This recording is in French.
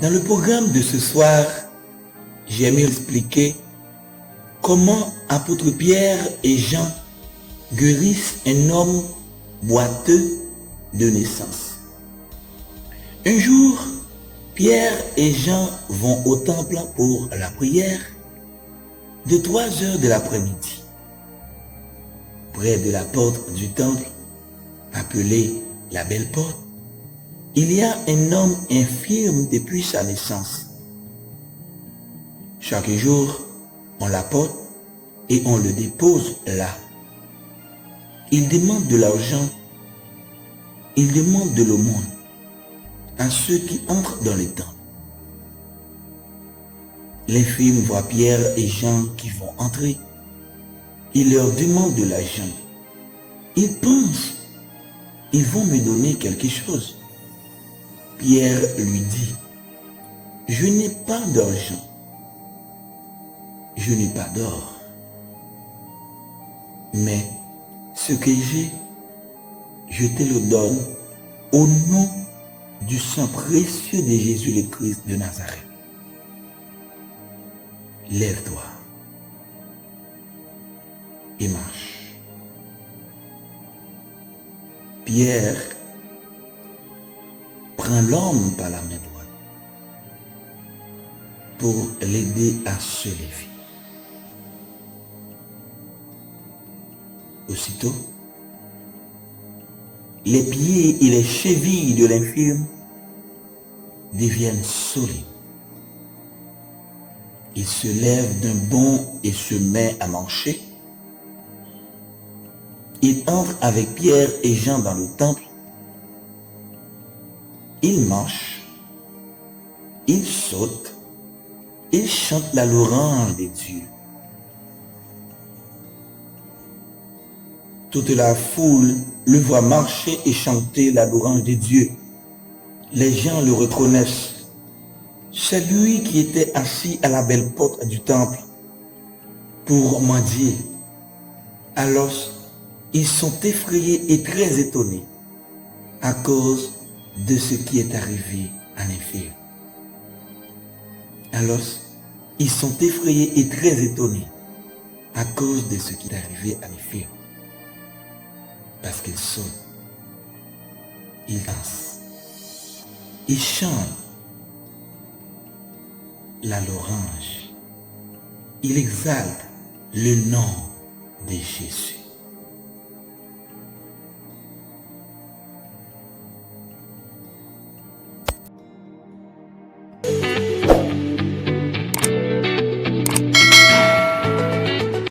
Dans le programme de ce soir, j'ai aimé expliquer comment apôtre Pierre et Jean guérissent un homme boiteux de naissance. Un jour, Pierre et Jean vont au temple pour la prière de 3 heures de l'après-midi. Près de la porte du temple, appelée la Belle Porte, il y a un homme infirme depuis sa naissance. Chaque jour, on l'apporte et on le dépose là. Il demande de l'argent, il demande de l'aumône à ceux qui entrent dans le temple. L'infirme voit Pierre et Jean qui vont entrer. Il leur demande de l'argent. Il pense, ils vont me donner quelque chose. Pierre lui dit, je n'ai pas d'argent, je n'ai pas d'or, mais ce que j'ai, je te le donne au nom du sang précieux de Jésus le Christ de Nazareth. Lève-toi et marche. Pierre prend l'homme par la main droite pour l'aider à se lever. Aussitôt, les pieds et les chevilles de l'infirme deviennent solides. Il se lève d'un bond et se met à marcher. Il entre avec Pierre et Jean dans le temple. Il marche, il saute, il chante la louange de Dieu. Toute la foule le voit marcher et chanter la louange de Dieu. Les gens le reconnaissent. C'est lui qui était assis à la belle porte du temple pour mendier. Alors, ils sont effrayés et très étonnés à cause de ce qui est arrivé à l'infirme. Alors, ils sont effrayés et très étonnés à cause de ce qui est arrivé à l'infirme. Parce qu'ils sautent, ils dansent, ils chantent la louange, ils exaltent le nom de Jésus.